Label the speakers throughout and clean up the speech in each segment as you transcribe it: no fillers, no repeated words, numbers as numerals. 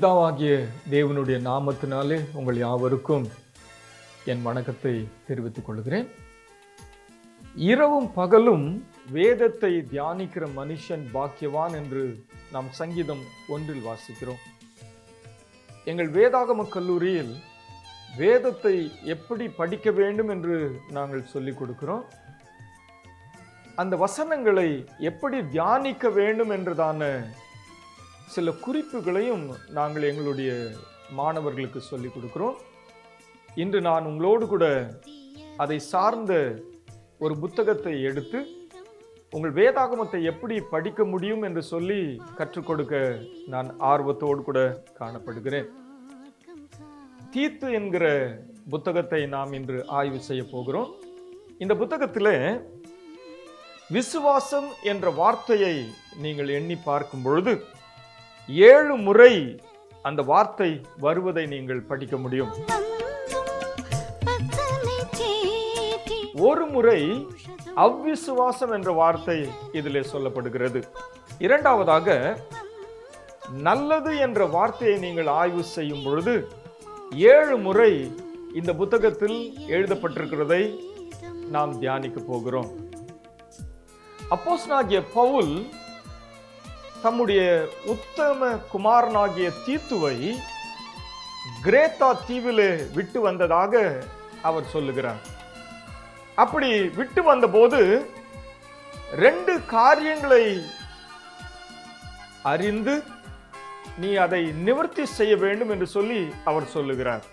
Speaker 1: பிதாவாகிய தேவனுடைய நாமத்தினாலே உங்கள் யாவருக்கும் என் வணக்கத்தை தெரிவித்துக் கொள்கிறேன். இரவும் பகலும் வேதத்தை தியானிக்கிற மனுஷன் பாக்கியவான் என்று நாம் சங்கீதம் 1 வாசிக்கிறோம். எங்கள் வேதாகம கல்லூரியில் வேதத்தை எப்படி படிக்க வேண்டும் என்று நாங்கள் சொல்லிக் கொடுக்கிறோம். அந்த வசனங்களை எப்படி தியானிக்க வேண்டும் என்றதான சில குறிப்புகளையும் நாங்கள் எங்களுடைய மாணவர்களுக்கு சொல்லிக் கொடுக்கிறோம். இன்று நான் உங்களோடு கூட அதை சார்ந்த ஒரு புத்தகத்தை எடுத்து உங்கள் வேதாகமத்தை எப்படி படிக்க முடியும் என்று சொல்லி கற்றுக் கொடுக்க நான் ஆர்வத்தோடு கூட காணப்படுகிறேன். தீத்து என்கிற புத்தகத்தை நாம் இன்று ஆய்வு செய்ய போகிறோம். இந்த புத்தகத்திலே விசுவாசம் என்ற வார்த்தையை நீங்கள் எண்ணி பார்க்கும் பொழுது 7 முறை அந்த வார்த்தை வருவதை நீங்கள் படிக்க முடியும். ஒரு முறை அவ்விசுவாசம் என்ற வார்த்தை இதிலே சொல்லப்படுகிறது. இரண்டாவதாக நல்லது என்ற வார்த்தையை நீங்கள் ஆய்வு செய்யும் பொழுது 7 முறை இந்த புத்தகத்தில் எழுதப்பட்டிருக்கிறதை நாம் தியானிக்க போகிறோம். அப்போஸ்தலனாகிய பவுல் தம்முடைய உத்தம குமாரனாகிய தீத்துவை கிரேத்தா தீவிலே விட்டு வந்ததாக அவர் சொல்லுகிறார். அப்படி விட்டு வந்தபோது 2 காரியங்களை அறிந்து நீ அதை நிவர்த்தி செய்ய வேண்டும் என்று சொல்லி அவர் சொல்லுகிறார்.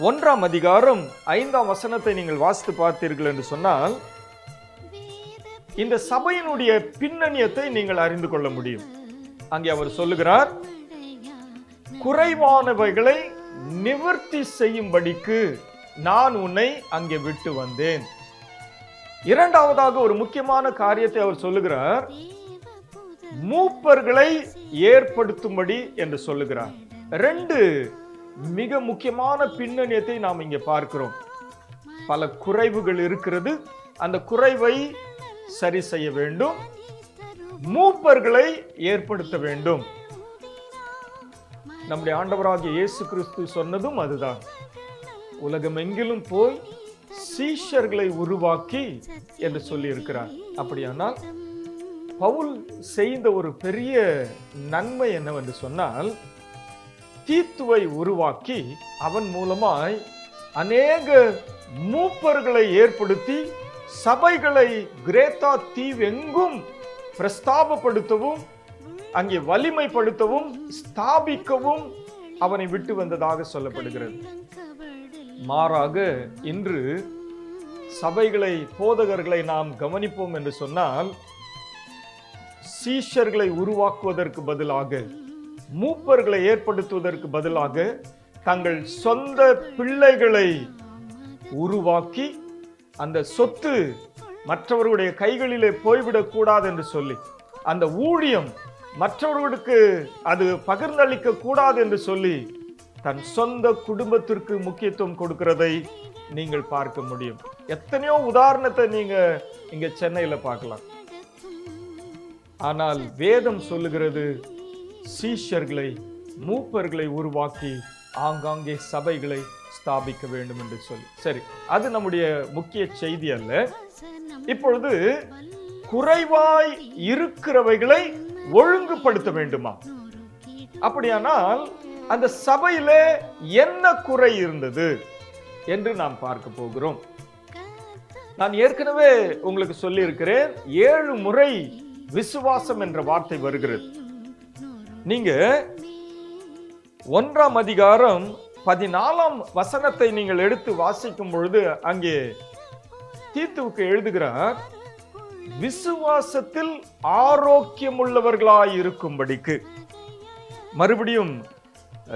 Speaker 1: 1ஆம் அதிகாரம் 5ஆம் வசனத்தை நீங்கள் வாசித்து பார்த்தீர்கள் என்று சொன்னால் இந்த சபையினுடைய பின்னணியத்தை நீங்கள் அறிந்து கொள்ள முடியும். அங்கே அவர் சொல்லுகிறார், குறைவானவைகளை நிவர்த்தி செய்யும்படிக்கு நான் உன்னை அங்கே விட்டு வந்தேன். இரண்டாவதாக ஒரு முக்கியமான காரியத்தை அவர் சொல்லுகிறார், மூப்பர்களை ஏற்படுத்தும்படி என்று சொல்லுகிறார். 2 மிக முக்கியமான பின்னணியத்தை நாம் இங்கே பார்க்கிறோம். பல குறைவுகள் இருக்கிறது, அந்த குறைவை சரி செய்ய வேண்டும், மூப்பர்களை ஏற்படுத்த வேண்டும். நம்முடைய ஆண்டவராகிய இயேசு கிறிஸ்து சொன்னதும் அதுதான். உலகமெங்கிலும் போய் சீஷர்களை உருவாக்கி என்று சொல்லி இருக்கிறார். அப்படியானால் பவுல் செய்த ஒரு பெரிய நன்மை என்னவென்று சொன்னால், தீத்துவை உருவாக்கி அவன் மூலமாய் அநேக மூப்பர்களை ஏற்படுத்தி சபைகளை கிரேத்தா தீவெங்கும் பிரஸ்தாபப்படுத்தவும் அங்கே வலிமைப்படுத்தவும் ஸ்தாபிக்கவும் அவனை விட்டு வந்ததாக சொல்லப்படுகிறது. மாறாக இன்று சபைகளை போதகர்களை நாம் கவனிப்போம் என்று சொன்னால், சீஷர்களை உருவாக்குவதற்கு பதிலாக மூப்பர்களை ஏற்படுத்துவதற்கு பதிலாக தங்கள் சொந்த பிள்ளைகளை உருவாக்கி அந்த சொத்து மற்றவர்களுடைய கைகளிலே போய்விடக் கூடாது என்று சொல்லி, அந்த ஊழியம் மற்றவர்களுக்கு அது பகிர்ந்தளிக்க கூடாது என்று சொல்லி தன் சொந்த குடும்பத்திற்கு முக்கியத்துவம் கொடுக்கிறதை நீங்கள் பார்க்க முடியும். எத்தனையோ உதாரணத்தை நீங்க இங்க சென்னையில பார்க்கலாம். ஆனால் வேதம் சொல்லுகிறது, சீஷர்களை மூப்பர்களை உருவாக்கி ஆங்காங்கே சபைகளை ஸ்தாபிக்க வேண்டும் என்று சொல்லி. சரி, அது நம்முடைய முக்கிய செய்தி அல்ல. இப்பொழுது குறைவாய் இருக்கிறவைகளை ஒழுங்குபடுத்த வேண்டுமா? அப்படியானால் அந்த சபையிலே என்ன குறை இருந்தது என்று நாம் பார்க்க போகிறோம். நான் ஏற்கனவே உங்களுக்கு சொல்லி இருக்கிறேன், 7 முறை விசுவாசம் என்ற வார்த்தை வருகிறது. நீங்க 1ஆம் அதிகாரம் 14ஆம் வசனத்தை நீங்கள் எடுத்து வாசிக்கும் பொழுது அங்கே தீத்துவுக்கு எழுதுகிறார், விசுவாசத்தில் ஆரோக்கியமுள்ளவர்களாய் இருக்கும்படிக்கு. மறுபடியும்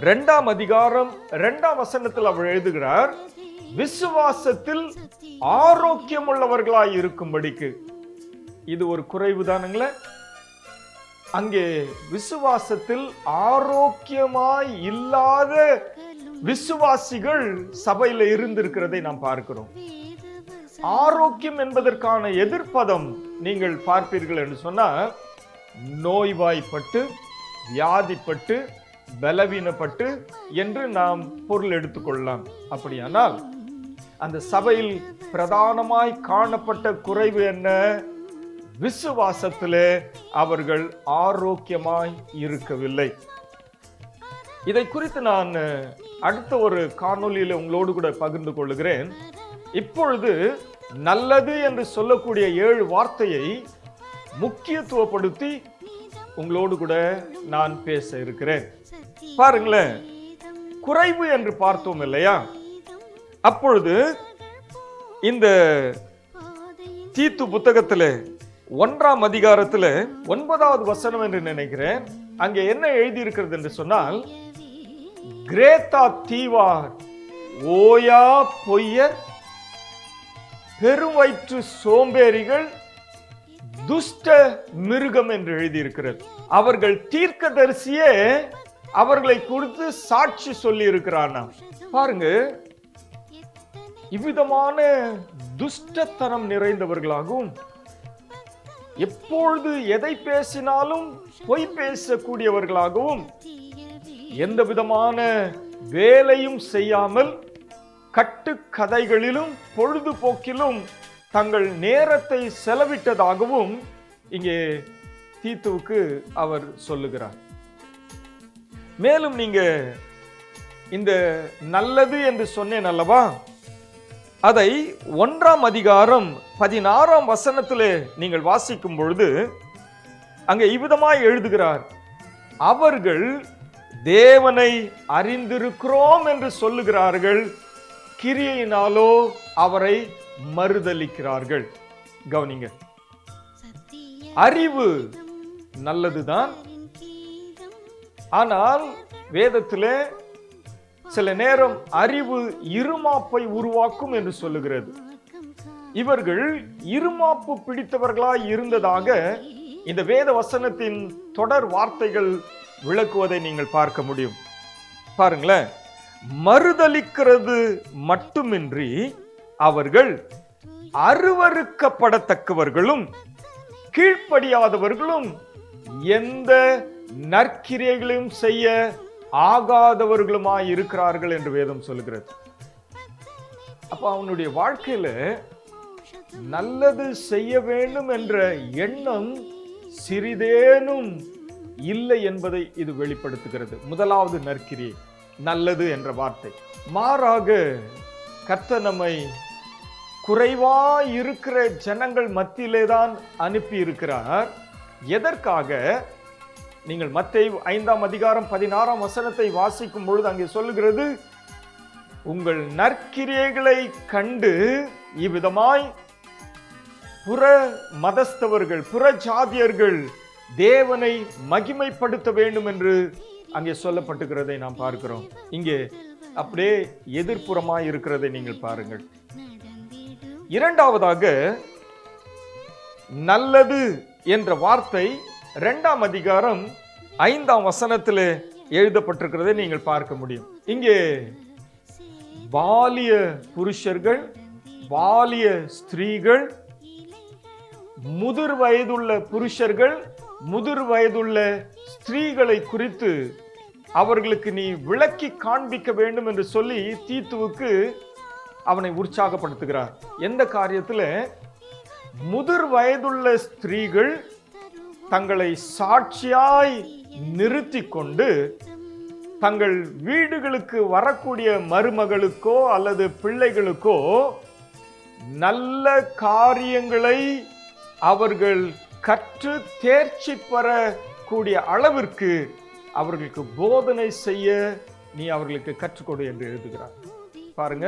Speaker 1: 2ஆம் அதிகாரம் 2ஆம் வசனத்தில் அவர் எழுதுகிறார், விசுவாசத்தில் ஆரோக்கியமுள்ளவர்களாய் இருக்கும்படிக்கு. இது ஒரு குறைவு தானுங்களே. அங்கே விசுவாசத்தில் ஆரோக்கியமாய் இல்லாத விசுவாசிகள் சபையில இருந்திருக்கிறதை நாம் பார்க்கிறோம். ஆரோக்கியம் என்பதற்கான எதிர்ப்பதம் நீங்கள் பார்ப்பீர்கள் என்று சொன்னால், நோய்வாய்ப்பட்டு வியாதிப்பட்டு பலவீனப்பட்டு என்று நாம் பொருள் எடுத்துக்கொள்ளலாம். அப்படியானால் அந்த சபையில் பிரதானமாய் காணப்பட்ட குறைவு என்ன? விசுவாசத்திலே அவர்கள் ஆரோக்கியமாய் இருக்கவில்லை. இதை குறித்து நான் அடுத்த ஒரு காணொளியில் உங்களோடு கூட பகிர்ந்து கொள்கிறேன். இப்பொழுது நல்லது என்று சொல்லக்கூடிய 7 வார்த்தையை முக்கியத்துவப்படுத்தி உங்களோடு கூட நான் பேச இருக்கிறேன். பாருங்களேன், குறைவு என்று பார்த்தோம் இல்லையா? அப்பொழுது இந்த தீத்து புத்தகத்திலே 1ஆம் அதிகாரத்திலே 9வது வசனம் என்று நினைக்கிறேன். அங்கே என்ன எழுதி இருக்கிறது என்று சொன்னால், கிரேத்தா தீவார் ஓயா பொய்யர் பெருவயிற்று சோம்பேறிகள் துஷ்ட மிருகம் என்று எழுதியிருக்கிறது. அவர்கள் தீர்க்கதரிசியே அவர்களை குறித்து சாட்சி சொல்லி இருக்கிறானா? பாருங்க, இவ்விதமான துஷ்டத்தனம் நிறைந்தவர்களாகவும் எப்பொழுது எதை பேசினாலும் பொய் பேசக்கூடியவர்களாகவும் எந்த விதமான வேலையும் செய்யாமல் கட்டுக்கதைகளிலும் பொழுதுபோக்கிலும் தங்கள் நேரத்தை செலவிட்டதாகவும் இங்கே தீத்துவுக்கு அவர் சொல்லுகிறார். மேலும் நீங்க இந்த நல்லது என்று சொன்னேன் அல்லவா, அதை 1ஆம் அதிகாரம் 16ஆம் வசனத்திலே நீங்கள் வாசிக்கும் பொழுது அங்கே இவ்விதமாய் எழுதுகிறார், அவர்கள் தேவனை அறிந்திருக்கிறோம் என்று சொல்லுகிறார்கள், கிரியையினாலோ அவரை மறுதலிக்கிறார்கள். கவனிங்க, அறிவு நல்லதுதான். ஆனால் வேதத்திலே சில நேரம் அறிவு இருமாப்பை உருவாக்கும் என்று சொல்லுகிறது. இவர்கள் இருமாப்பு பிடித்தவர்களாய் இருந்ததாக இந்த வேத வசனத்தின் தொடர் வார்த்தைகள் விளக்குவதை நீங்கள் பார்க்க முடியும். பாருங்களேன், மறுதலிக்கிறது மட்டுமின்றி அவர்கள் அருவருக்கப்படத்தக்கவர்களும் கீழ்ப்படியாதவர்களும் எந்த நற்கிரியைகளையும் செய்ய ஆகாதவர்களுமாய் இருக்கிறார்கள் என்று வேதம் சொல்லுகிறது. அப்ப அவனுடைய வாழ்க்கையில நல்லது செய்ய வேண்டும் என்ற எண்ணம் சிறிதேனும் இல்லை என்பதை இது வெளிப்படுத்துகிறது. முதலாவது நற்கிரியை, நல்லது என்ற வார்த்தை. மாறாக கர்த்தர் நம்மை குறைவாய் இருக்கிற ஜனங்கள் மத்தியிலே தான் அனுப்பி இருக்கிறார். எதற்காக? நீங்கள் மத்தேயு 5ஆம் அதிகாரம் 16ஆம் வசனத்தை வாசிக்கும் பொழுது அங்கே சொல்லுகிறது, உங்கள் நற்கிரியைகளை கண்டு இவ்விதமாய் புற மதஸ்தவர்கள், புற ஜாதியர்கள் தேவனை மகிமைப்படுத்த வேண்டும் என்று அங்கே சொல்லப்பட்டுகிறதை நாம் பார்க்கிறோம். இங்கே அப்படியே எதிர்ப்புறமாய் இருக்கிறதை நீங்கள் பாருங்கள். இரண்டாவதாக, நல்லது என்ற வார்த்தை 2ஆம் அதிகாரம் 5ஆம் வசனத்தில் எழுதப்பட்டிருக்கிறதை நீங்கள் பார்க்க முடியும். இங்கே பாலிய புருஷர்கள், பாலிய ஸ்திரீகள், முதிர் வயதுள்ள புருஷர்கள், முதிர் வயதுள்ள ஸ்திரீகளை குறித்து அவர்களுக்கு நீ விளக்கி காண்பிக்க வேண்டும் என்று சொல்லி தீத்துவுக்கு அவனை உற்சாகப்படுத்துகிறார். எந்த காரியத்தில்? முதிர் வயதுள்ள ஸ்திரீகள் தங்களை சாட்சியாய் நிறுத்தி கொண்டு தங்கள் வீடுகளுக்கு வரக்கூடிய மருமகளுக்கோ அல்லது பிள்ளைகளுக்கோ நல்ல காரியங்களை அவர்கள் கற்று தேர்ச்சி பெறக்கூடிய அளவிற்கு அவர்களுக்கு போதனை செய்ய நீ அவர்களுக்கு கற்றுக்கொடு என்று எழுதுகிறார். பாருங்க,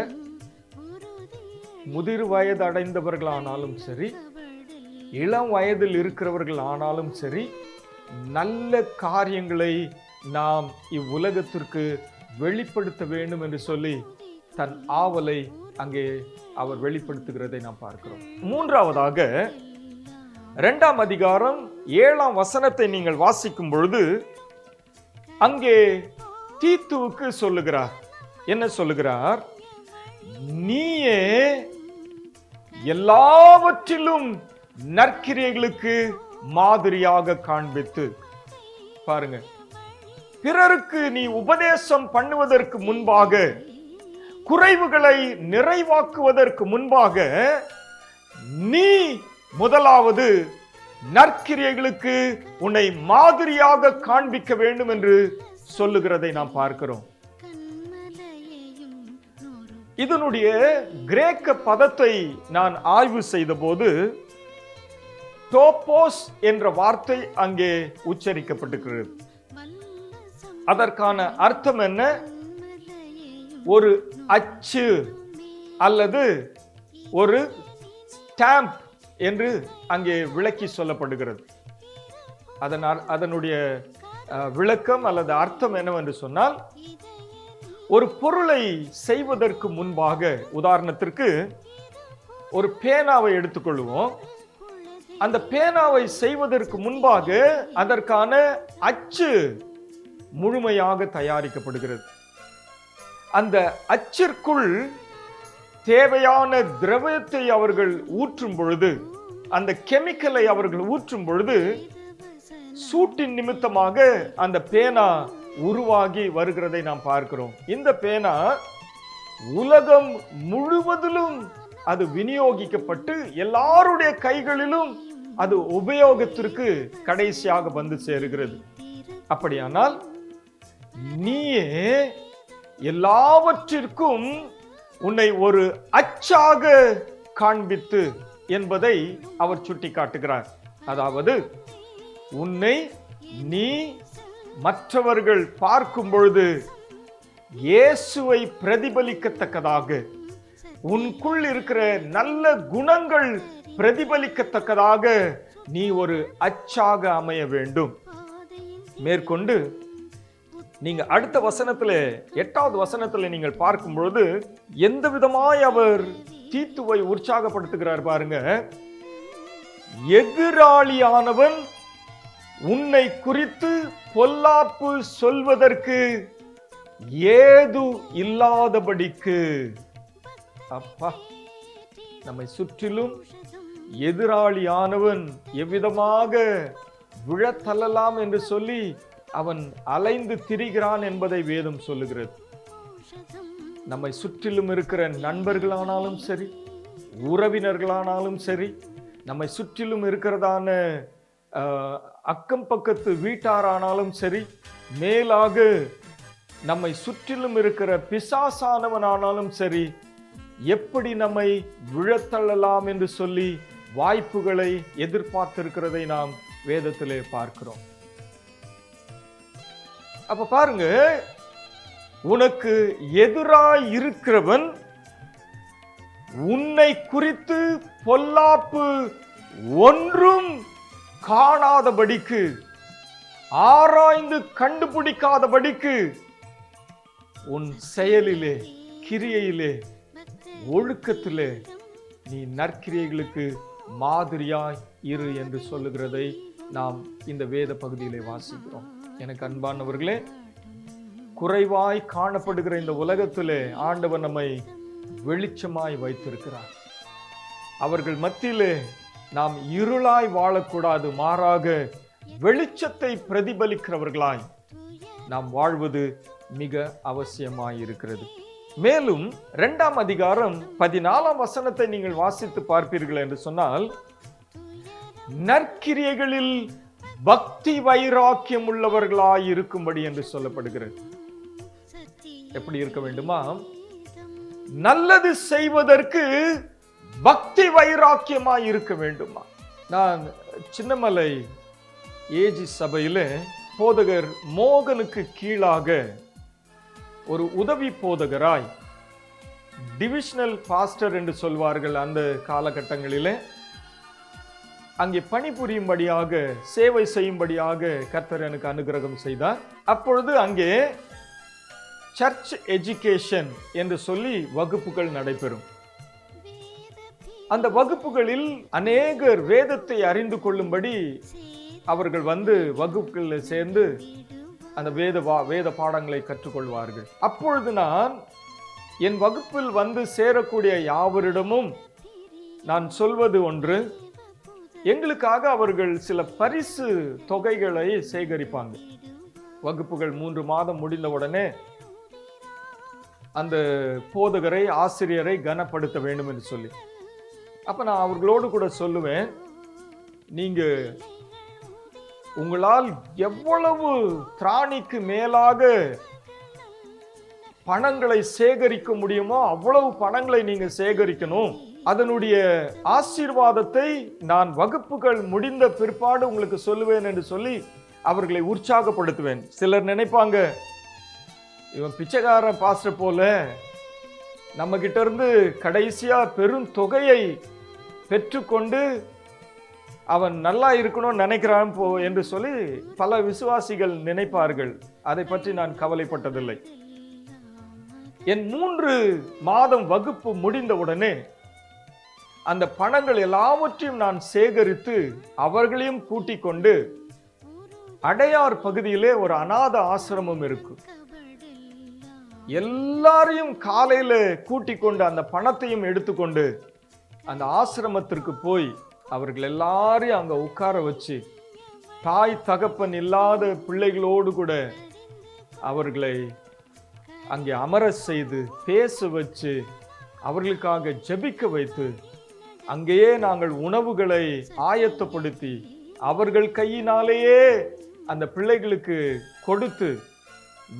Speaker 1: முதிர் வயது அடைந்தவர்களானாலும் சரி, இளம் வயதில் இருக்கிறவர்கள் ஆனாலும் சரி, நல்ல காரியங்களை நாம் இவ்வுலகத்திற்கு வெளிப்படுத்த வேண்டும் என்று சொல்லி தன் ஆவலை அங்கே அவர் வெளிப்படுத்துகிறதை நாம் பார்க்கிறோம். மூன்றாவதாக 2ஆம் அதிகாரம் 7ஆம் வசனத்தை நீங்கள் வாசிக்கும் பொழுது அங்கே தீத்துவுக்கு சொல்லுகிறார். என்ன சொல்லுகிறார்? நீயே எல்லாவற்றிலும் நற்கிரியைகளுக்கு மாதிரியாக காண்பித்து. பாருங்க, பிறருக்கு நீ உபதேசம் பண்ணுவதற்கு முன்பாக, குறைவுகளை நிறைவாக்குவதற்கு முன்பாக நீ முதலாவது நற்கிரியைகளுக்கு உன்னை மாதிரியாக காண்பிக்க வேண்டும் என்று சொல்லுகிறதை நாம் பார்க்கிறோம். இதனுடைய கிரேக்க பதத்தை நான் ஆய்வு செய்த போது டோபோஸ் என்ற வார்த்தை அங்கே உச்சரிக்கப்பட்டிருக்கிறது. அதற்கான அர்த்தம் என்ன? ஒரு அச்சு அல்லது ஒரு ஸ்டாம்ப் என்று அங்கே விளக்கி சொல்லப்படுகிறது. அதனுடைய விளக்கம் அல்லது அர்த்தம் என்னவென்று சொன்னால், ஒரு பொருளை செய்வதற்கு முன்பாக, உதாரணத்திற்கு ஒரு பேனாவை எடுத்துக்கொள்வோம். அந்த பேனாவை செய்வதற்கு முன்பாக அதற்கான அச்சு முழுமையாக தயாரிக்கப்படுகிறது. அந்த அச்சிற்குள் தேவையான திரவியத்தை அவர்கள் ஊற்றும் பொழுது, அந்த கெமிக்கலை அவர்கள் ஊற்றும் பொழுது, சூட்டின் நிமித்தமாக அந்த பேனா உருவாகி வருகிறதை நாம் பார்க்கிறோம். இந்த பேனா உலகம் முழுவதிலும் அது விநியோகிக்கப்பட்டு எல்லாருடைய கைகளிலும் அது உபயோகத்திற்கு கடைசியாக வந்து சேருகிறது. அப்படியானால் நீயே எல்லாவற்றிற்கும் உன்னை ஒரு அச்சாக காண்பித்து என்பதை அவர் சுட்டி காட்டுகிறார். அதாவது உன்னை நீ மற்றவர்கள் பார்க்கும் பொழுது இயேசுவை பிரதிபலிக்கத்தக்கதாக, உனக்குள் இருக்கிற நல்ல குணங்கள் பிரதிபலிக்கத்தக்கதாக நீ ஒரு அச்சாக அமைய வேண்டும். மேற்கொண்டு நீங்க அடுத்த வசனத்துல, 8வது வசனத்துல நீங்கள் பார்க்கும் பொழுது எந்த விதமாய் அவர் தீத்துவை உற்சாகப்படுத்துகிறார் பாருங்க. எதிராளியானவன் உன்னை குறித்து பொல்லாப்பு சொல்வதற்கு ஏது இல்லாதபடிக்கு. அப்பா, நம்மை சுற்றிலும் எதிராளியானவன் எவ்விதமாக விழத்தள்ளலாம் என்று சொல்லி அவன் அலைந்து திரிகிறான் என்பதை வேதம் சொல்லுகிறது. நம்மை சுற்றிலும் இருக்கிற நண்பர்களானாலும் சரி, உறவினர்களானாலும் சரி, நம்மை சுற்றிலும் இருக்கிறதான அக்கம் பக்கத்து வீட்டாரானாலும் சரி, மேலாக நம்மை சுற்றிலும் இருக்கிற பிசாசானவனானாலும் சரி, எப்படி நம்மை விழத்தள்ளலாம் என்று சொல்லி வாய்ப்புகளை எதிர்பார்த்திருக்கிறதை நாம் வேதத்திலே பார்க்கிறோம். அப்ப பாருங்க, உனக்கு எதிராய் இருக்கிறவன் உன்னை குறித்து பொல்லாப்பு ஒன்றும் காணாதபடிக்கு, ஆராய்ந்து கண்டுபிடிக்காதபடிக்கு உன் செயலிலே, கிரியையிலே, ஒழுக்கத்திலே நீ நற்கிரியைகளுக்கு மாதிரியாய் இரு என்று சொல்லுகிறதை நாம் இந்த வேத பகுதியிலே வாசிக்கிறோம். எனக்கு அன்பானவர்களே, குறைவாய் காணப்படுகிற இந்த உலகத்திலே ஆண்டவர் நம்மை வெளிச்சமாய் வைத்திருக்கிறார். அவர்கள் மத்தியிலே நாம் இருளாய் வாழக்கூடாது, மாறாக வெளிச்சத்தை பிரதிபலிக்கிறவர்களாய் நாம் வாழ்வது மிக அவசியமாயிருக்கிறது. மேலும் 2ஆம் அதிகாரம் 14ஆம் வசனத்தை நீங்கள் வாசித்து பார்ப்பீர்கள் என்று சொன்னால், நற்கிரியைகளில் பக்தி வைராக்கியம் உள்ளவர்களாய் இருக்கும்படி என்று சொல்லப்படுகிறது. எப்படி இருக்க வேண்டுமா? நல்லது செய்வதற்கு பக்தி வைராக்கியமாய் இருக்க வேண்டுமா? நான் சின்னமலை ஏஜி சபையில போதகர் மோகனுக்கு கீழாக ஒரு உதவி போதகராய், டிவிஷனல் பாஸ்டர் என்று சொல்வார்கள் அந்த காலகட்டங்களிலே, அங்கே பணிபுரியும்படியாக, சேவை செய்யும்படியாக கர்த்தர் எனக்கு அனுகிரகம் செய்தார். அப்பொழுது அங்கே சர்ச் எஜுகேஷன் என்று சொல்லி வகுப்புகள் நடைபெறும். அந்த வகுப்புகளில் அநேகர் வேதத்தை அறிந்து கொள்ளும்படி அவர்கள் வந்து வகுப்புகளில் சேர்ந்து அந்த வேத பாடங்களை கற்றுக்கொள்வார்கள். அப்பொழுது நான் என் வகுப்பில் வந்து சேரக்கூடிய யாவரிடமும் நான் சொல்வது ஒன்று, எங்களுக்காக அவர்கள் சில பரிசு தொகைகளை சேகரிப்பாங்க. வகுப்புகள் 3 மாதம் முடிந்தவுடனே அந்த போதகரை, ஆசிரியரை கனப்படுத்த வேண்டும் என்று சொல்லி, அப்ப நான் அவர்களோடு கூட சொல்லுவேன், நீங்க உங்களால் எவ்வளவு திராணிக்கு மேலாக பணங்களை சேகரிக்க முடியுமோ அவ்வளவு பணங்களை நீங்க சேகரிக்கணும். அதனுடைய ஆசீர்வாதத்தை நான் வகுப்புகள் முடிந்த பிற்பாடு உங்களுக்கு சொல்லுவேன் என்று சொல்லி அவர்களை உற்சாகப்படுத்துவேன். சிலர் நினைப்பாங்க, இவன் பிச்சைக்கார பாஸ்டர் போல நம்ம கிட்ட இருந்து கடைசியா பெரும் தொகையை பெற்றுக்கொண்டு அவன் நல்லா இருக்கணும்னு நினைக்கிறான் என்று சொல்லி பல விசுவாசிகள் நினைப்பார்கள். அதை பற்றி நான் கவலைப்பட்டதில்லை. என் 3 மாதம் வகுப்பு முடிந்தவுடனே அந்த பணங்கள் எல்லாவற்றையும் நான் சேகரித்து அவர்களையும் கூட்டிக் கொண்டு அடையார் பகுதியிலே ஒரு அநாத ஆசிரமம் இருக்கு. எல்லாரையும் காலையில கூட்டிக் கொண்டு அந்த பணத்தையும் எடுத்துக்கொண்டு அந்த ஆசிரமத்திற்கு போய் அவர்கள் எல்லாரையும் அங்க உட்கார வச்சு, தாய் தகப்பன் இல்லாத பிள்ளைகளோடு கூட அவர்களை அங்கே அமர செய்து பேச வச்சு அவர்களுக்காக ஜெபிக்க வைத்து, அங்கேயே நாங்கள் உணவுகளை ஆயத்தப்படுத்தி அவர்கள் கையினாலேயே அந்த பிள்ளைகளுக்கு கொடுத்து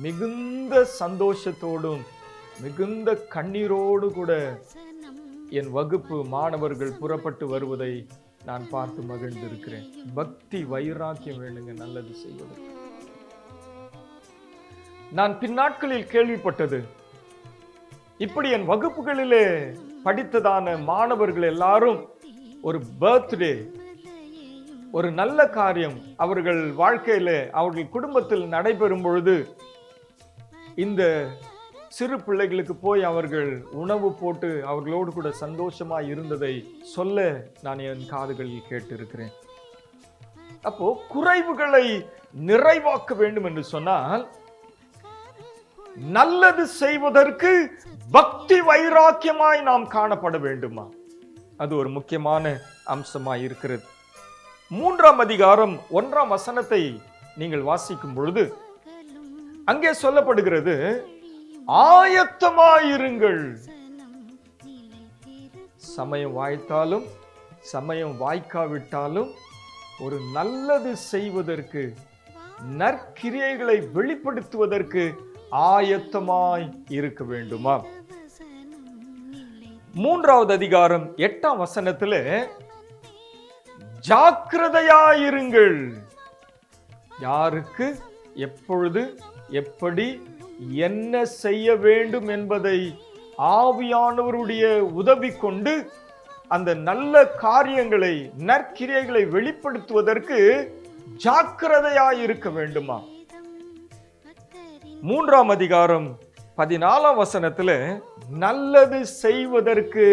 Speaker 1: மிகுந்த சந்தோஷத்தோடும் மிகுந்த கண்ணீரோடு கூட என் வகுப்பு மாணவர்கள் புறப்பட்டு வருவதை நான் பார்த்து மகிழ்ந்திருக்கிறேன். பக்தி வைராக்கியம் வேணுங்க நல்லது செய்வதற்கு. நான் பின்னாட்களில் கேள்விப்பட்டது, இப்படி என் வகுப்புகளிலே படித்ததான மாணவர்கள் எல்லாரும் ஒரு பர்த்டே, ஒரு நல்ல காரியம் அவர்கள் வாழ்க்கையில அவர்கள் குடும்பத்தில் நடைபெறும் பொழுது இந்த சிறு பிள்ளைகளுக்கு போய் அவர்கள் உணவு போட்டு அவர்களோடு கூட சந்தோஷமா இருந்ததை சொல்ல நான் என் காதுகளில் கேட்டிருக்கிறேன். அப்போ குறைவுகளை நிறைவாக்க வேண்டும் என்று சொன்னால் நல்லது செய்வதற்கு பக்தி வைராக்கியமாய் நாம் காணப்பட வேண்டுமா? அது ஒரு முக்கியமான அம்சமாய் இருக்கிறது. 3ஆம் அதிகாரம் 1ஆம் வசனத்தை நீங்கள் வாசிக்கும் பொழுது அங்கே சொல்லப்படுகிறது, ஆயத்தமாயிருங்கள். சமயம் வாய்த்தாலும் சமயம் வாய்க்காவிட்டாலும் ஒரு நல்லது செய்வதற்கு, நற்கிரியைகளை வெளிப்படுத்துவதற்கு ஆயத்தமாய் இருக்க வேண்டுமா? 3ஆவது அதிகாரம் 8ஆம் வசனத்துல ஜாக்கிரதையாயிருங்கள். யாருக்கு, எப்பொழுது, எப்படி, என்ன செய்ய வேண்டும் என்பதை ஆவியானவருடைய உதவி கொண்டு அந்த நல்ல காரியங்களை, நற்கிரியைகளை வெளிப்படுத்துவதற்கு ஜாக்கிரதையாயிருக்க வேண்டுமா? 3ஆம் அதிகாரம் 14ஆம் வசனத்துல நல்லது செய்வதற்கு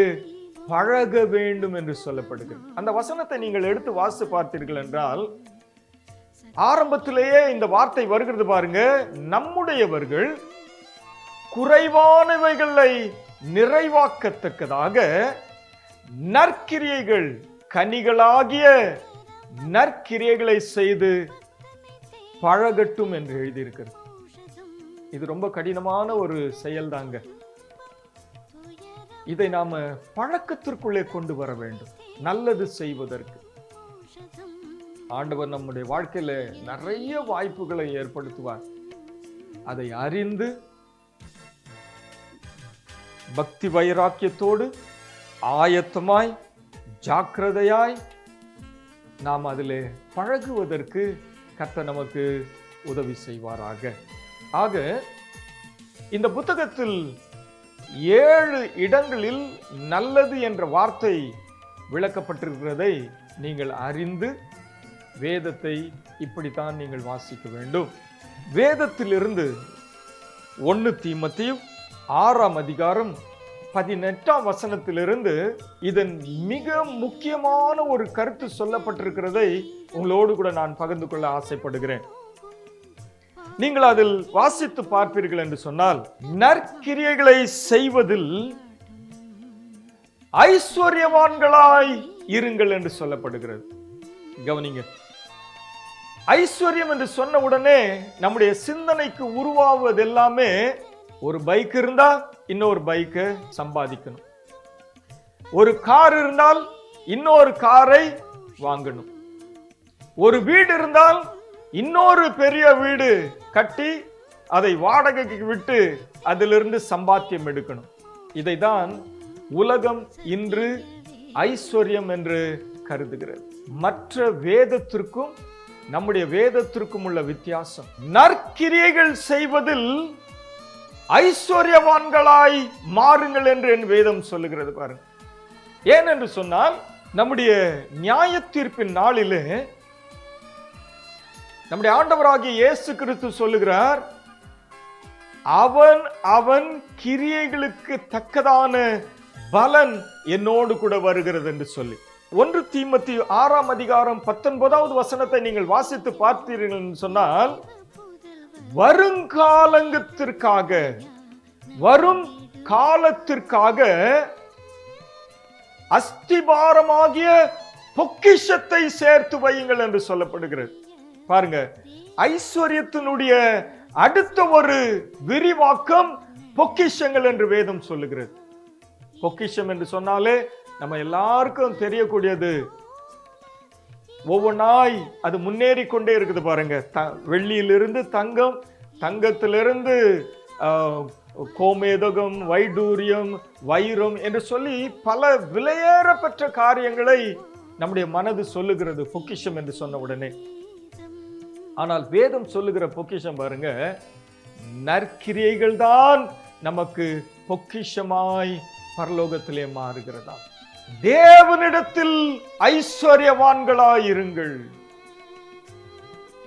Speaker 1: பழக வேண்டும் என்று சொல்லப்படுகிறது. அந்த வசனத்தை நீங்கள் எடுத்து வாசித்து பார்த்தீர்கள் என்றால் ஆரம்பத்திலேயே இந்த வார்த்தை வருகிறது பாருங்க, நம்முடையவர்கள் குறைவானவைகளை நிறைவாக்கத்தக்கதாக நற்கிரியைகள், கனிகளாகிய நற்கிரியைகளை செய்து பழகட்டும் என்று எழுதியிருக்கிறது. இது ரொம்ப கடினமான ஒரு செயல் தாங்க. இதை நாம பழக்கத்திற்குள்ளே கொண்டு வர வேண்டும். நல்லது செய்வதற்கு ஆண்டவர் நம்முடைய வாழ்க்கையில நிறைய வாய்ப்புகளை ஏற்படுத்துவார். அதை அறிந்து பக்தி வைராக்கியத்தோடு ஆயத்தமாய் ஜாக்கிரதையாய் நாம் அதிலே பழகுவதற்கு கர்த்தர் நமக்கு உதவி செய்வாராக. ஆக இந்த புத்தகத்தில் 7 இடங்களில் நல்லது என்ற வார்த்தை விளக்கப்பட்டிருக்கிறதை நீங்கள் அறிந்து வேதத்தை இப்படித்தான் நீங்கள் வாசிக்க வேண்டும். வேதத்திலிருந்து 1 தீமோத்தேயு 6ஆம் அதிகாரம் 18ஆம் வசனத்திலிருந்து இதன் மிக முக்கியமான ஒரு கருத்து சொல்லப்பட்டிருக்கிறதை உங்களோடு கூட நான் பகிர்ந்து கொள்ள ஆசைப்படுகிறேன். நீங்கள் அதில் வாசித்து பார்ப்பீர்கள் என்று சொன்னால், நற்கிரியைகளை செய்வதில் ஐஸ்வர்யவான்களாய் இருங்கள் என்று சொல்லப்படுகிறது. கவனிங்க, ஐஸ்வர்யம் என்று சொன்ன உடனே நம்முடைய சிந்தனைக்கு உருவாவது எல்லாமே ஒரு பைக் இருந்தா இன்னொரு பைக்கை சம்பாதிக்கணும், ஒரு கார் இருந்தால் இன்னொரு காரை வாங்கணும், ஒரு வீடு இருந்தால் இன்னொரு பெரிய வீடு கட்டி அதை வாடகைக்கு விட்டு அதிலிருந்து சம்பாத்தியம் எடுக்கணும். இதைதான் உலகம் இன்று ஐஸ்வர்யம் என்று கருதுகிறது. மற்ற வேதத்திற்கும் நம்முடைய வேதத்திற்கும் உள்ள வித்தியாசம், நற்கிரியைகள் செய்வதில் ஐஸ்வர்யவான்களாய் மாறுங்கள் என்று என் வேதம் சொல்லுகிறது. பாருங்க, ஏனென்று சொன்னால் நம்முடைய நியாய தீர்ப்பின் நாளிலே நம்முடைய ஆண்டவராகிய இயேசு கிறிஸ்து சொல்லுகிறார், அவன் அவன் கிரியைகளுக்கு தக்கதான பலன் என்னோடு கூட வருகிறது என்று சொல்லி 1 தீமோத்தேயு 6ஆம் அதிகாரம் 19வது வசனத்தை நீங்கள் வாசித்து பார்த்தீர்கள் என்று சொன்னால், வருங்காலத்திற்காக வரும் காலத்திற்காக அஸ்திபாரமாகிய பொக்கிஷத்தை சேர்த்து வையுங்கள் என்று சொல்லப்படுகிறது. பாருங்க, ஐஸ்வர்யத்தினுடைய அடுத்த ஒரு விரிவாக்கம் பொக்கிஷங்கள் என்று வேதம் சொல்லுகிறது. பொக்கிஷம் என்று சொன்னாலே நம்ம எல்லாருக்கும் தெரியக்கூடியது, ஒவ்வொன்றாய் அது முன்னேறி கொண்டே இருக்குது. பாருங்க, வெள்ளியிலிருந்து தங்கம், தங்கத்திலிருந்து கோமேதகம், வைடூரியம், வைரம் என்று சொல்லி பல விலையேற பெற்ற காரியங்களை நம்முடைய மனது சொல்லுகிறது பொக்கிஷம் என்று சொன்ன உடனே. ஆனால் வேதம் சொல்லுகிற பொக்கிஷம் பாருங்க, நற்கிரியைகள் தான் நமக்கு பொக்கிஷமாய் பரலோகத்திலே மாறுகிறதா. தேவனிடத்தில் ஐஸ்வர்யவான்களாயிருங்கள்.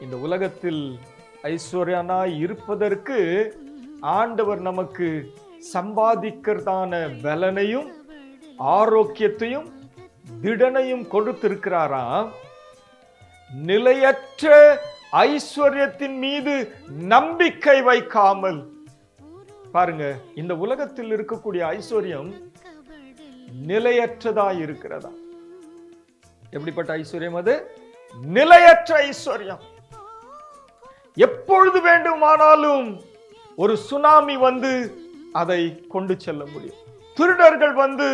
Speaker 1: இந்த உலகத்தில் ஐஸ்வர்யனாய் இருப்பதற்கு ஆண்டவர் நமக்கு சம்பாதிக்கிறதான பலனையும் ஆரோக்கியத்தையும் திடனையும் கொடுத்திருக்கிறாராம். நிலையற்ற ஐஸ்வர்யத்தின் மீது நம்பிக்கை வைக்காமல், பாருங்க, இந்த உலகத்தில் இருக்கக்கூடிய ஐஸ்வர்யம் நிலையற்றதா இருக்கிறதா. எப்படிப்பட்ட ஐஸ்வர்யம் அது? நிலையற்ற ஐஸ்வர்யம். எப்பொழுது வேண்டுமானாலும் ஒரு சுனாமி வந்து அதை கொண்டு செல்ல முடியும், திருடர்கள் வந்து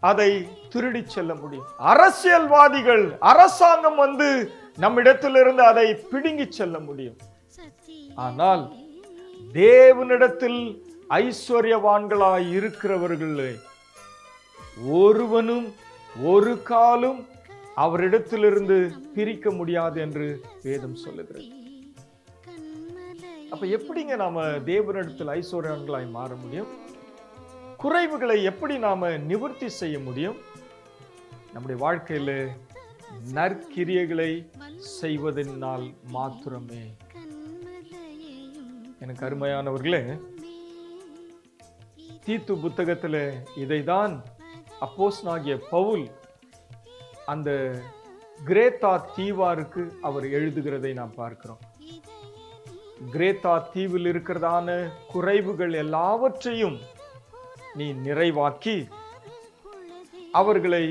Speaker 1: அதை திருடி செல்ல முடியும், அரசியல்வாதிகள், அரசாங்கம் வந்து நம்மிடத்திலிருந்து அதை பிடுங்கி செல்ல முடியும். ஆனால் தேவனிடத்தில் ஐஸ்வர்யவான்களாய் இருக்கிறவர்களே ஒருவனும் ஒரு காலும் அவரிடத்திலிருந்து பிரிக்க முடியாது என்று வேதம் சொல்லுகிறது. அப்ப எப்படிங்க நாம தேவனிடத்தில் ஐஸ்வர்யவான்களாய் மாற முடியும்? குறைவுகளை எப்படி நாம நிவர்த்தி செய்ய முடியும்? நம்முடைய வாழ்க்கையில நற்கிரியைகளை செய்வதனால் மாத்திரமே. எனக்கு அருமையானவர்களே, தீத்து புத்தகத்துல இதைதான் அப்போஸ்தலனாகிய பவுல் அந்த கிரேத்தா தீவாருக்கு அவர் எழுதுகிறதை நாம் பார்க்கிறோம். கிரேத்தா தீவில் இருக்கிறதான குறைவுகள் எல்லாவற்றையும் நீ நிறைவாக்கி அவர்களை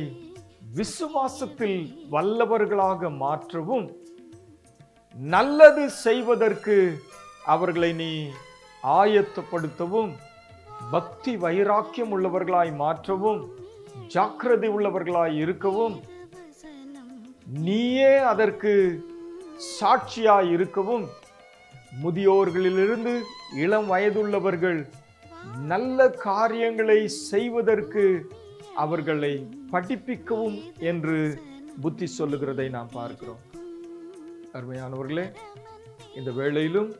Speaker 1: விசுவாசத்தில் வல்லவர்களாக மாற்றவும், நல்லது செய்வதற்கு அவர்களை நீ ஆயத்தப்படுத்தவும், பக்தி வைராக்கியம் உள்ளவர்களாய் மாற்றவும், ஜாக்கிரதை உள்ளவர்களாய் இருக்கவும், நீயே அதற்கு சாட்சியாய் இருக்கவும், முதியோர்களிலிருந்து இளம் வயதுள்ளவர்கள் நல்ல காரியங்களை செய்வதற்கு அவர்களை படிப்பிக்கவும் என்று புத்தி சொல்லுகிறதை நாம் பார்க்கிறோம். அருமையானவர்களே, இந்த வேளையிலும்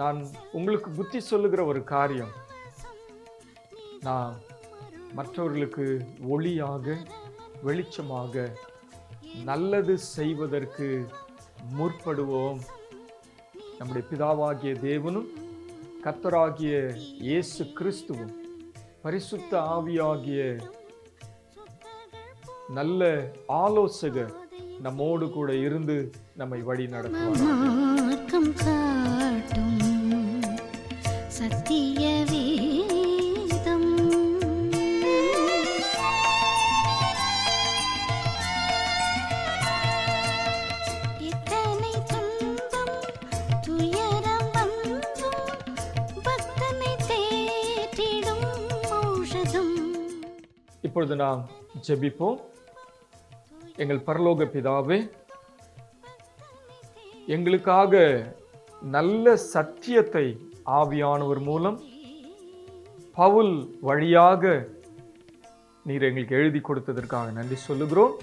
Speaker 1: நான் உங்களுக்கு புத்தி சொல்லுகிற ஒரு காரியம், நான் மற்றவர்களுக்கு ஒளியாக வெளிச்சமாக நல்லது செய்வதற்கு முற்படுவோம். நம்முடைய பிதாவாகிய தேவனும் கர்த்தராகிய இயேசு கிறிஸ்துவும் பரிசுத்த ஆவியாகிய நல்ல ஆலோசகர் நம்மோடு கூட இருந்து நம்மை வழி நடத்துவார். சத்திய வேதம் எத்தனை இப்பொழுது நாம் ஜெபிப்போம். எங்கள் பரலோக பிதாவே, எங்களுக்காக நல்ல சத்தியத்தை ஆவியானவர் மூலம் பவுல் வழியாக நீர் எங்களுக்கு எழுதி கொடுத்ததற்காக நன்றி சொல்லுகிறோம்.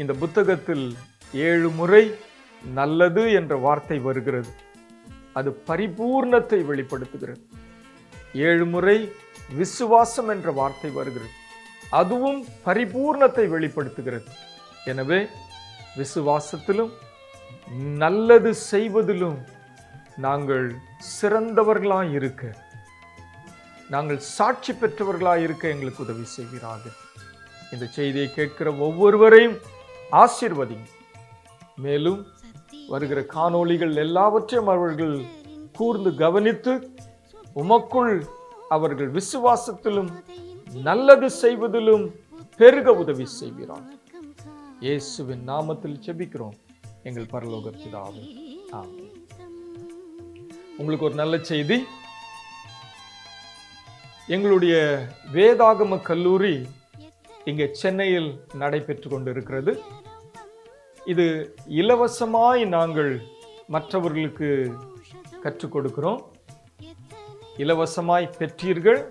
Speaker 1: இந்த புத்தகத்தில் 7 முறை நல்லது என்ற வார்த்தை வருகிறது. அது பரிபூர்ணத்தை வெளிப்படுத்துகிறது. 7 முறை விசுவாசம் என்ற வார்த்தை வருகிறது. அதுவும் பரிபூர்ணத்தை வெளிப்படுத்துகிறது. எனவே விசுவாசத்திலும் நல்லது செய்வதிலும் நாங்கள் சிறந்தவர்களாய் இருக்க, நாங்கள் சாட்சி பெற்றவர்களாய் இருக்க எங்களுக்கு உதவி செய்கிறார்கள். இந்த செய்தியை கேட்கிற ஒவ்வொருவரையும் ஆசீர்வதிங்க. மேலும் வருகிற காணொளிகள் எல்லாவற்றையும் அவர்கள் கூர்ந்து கவனித்து உமக்குள் அவர்கள் விசுவாசத்திலும் நல்லது செய்வதிலும் பெருக உதவி செய்கிறார். இயேசுவின் நாமத்தில் ஜெபிக்கிறோம் எங்கள் பரலோக பிதாவே, ஆமென். உங்களுக்கு ஒரு நல்ல செய்தி. எங்களுடைய வேதாகம கல்லூரி இங்கே சென்னையில் நடைபெற்று கொண்டிருக்கிறது. இது இலவசமாய் நாங்கள் மற்றவர்களுக்கு கற்றுக் கொடுக்கிறோம். இலவசமாய் பெற்றீர்கள்,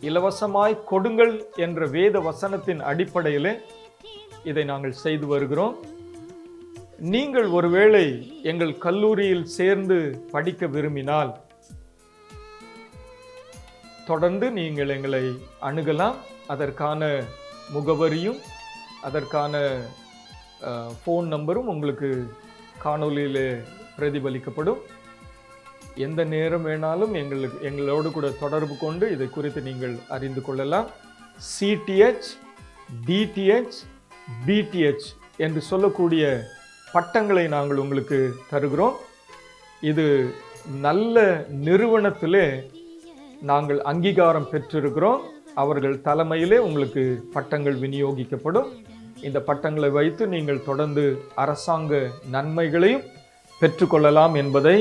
Speaker 1: இலவசமாய் கொடுங்கள் என்ற வேத வசனத்தின் அடிப்படையில் இதை நாங்கள் செய்து வருகிறோம். நீங்கள் ஒருவேளை எங்கள் கல்லூரியில் சேர்ந்து படிக்க விரும்பினால் தொடர்ந்து நீங்கள் எங்களை அணுகலாம். அதற்கான முகவரியும் அதற்கான ஃபோன் நம்பரும் உங்களுக்கு காணொலியில் பிரதிபலிக்கப்படும். எந்த நேரம் வேணாலும் எங்களோடு கூட தொடர்பு கொண்டு இதை குறித்து நீங்கள் அறிந்து கொள்ளலாம். சிடிஹெச், டிடிஹெச், பிடிஹெச் என்று சொல்லக்கூடிய பட்டங்களை நாங்கள் உங்களுக்கு தருகிறோம். இது நல்ல நிறுவனத்திலே நாங்கள் அங்கீகாரம் பெற்றிருக்கிறோம். அவர்கள் தலைமையிலே உங்களுக்கு பட்டங்கள் விநியோகிக்கப்படும். இந்த பட்டங்களை வைத்து நீங்கள் தொடர்ந்து அரசாங்க நன்மைகளையும் பெற்றுக்கொள்ளலாம் என்பதை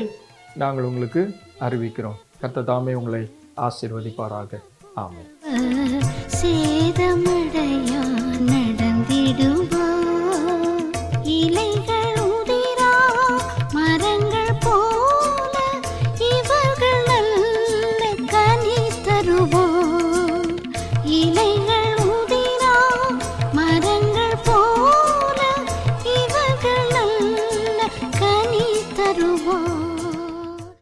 Speaker 1: நாங்கள் உங்களுக்கு அறிவிக்கிறோம். கர்த்தர் தாமே உங்களை ஆசீர்வதிப்பாராக. ஆமென். சேதமடையா நடந்திடுவா, இலைகள் உதிரா மரங்கள் போல இவர்கள் நல்ல கனி தருவோம். இலைகள் உதிரா மரங்கள் போல இவர்கள் நல்ல கனி தருவோம்.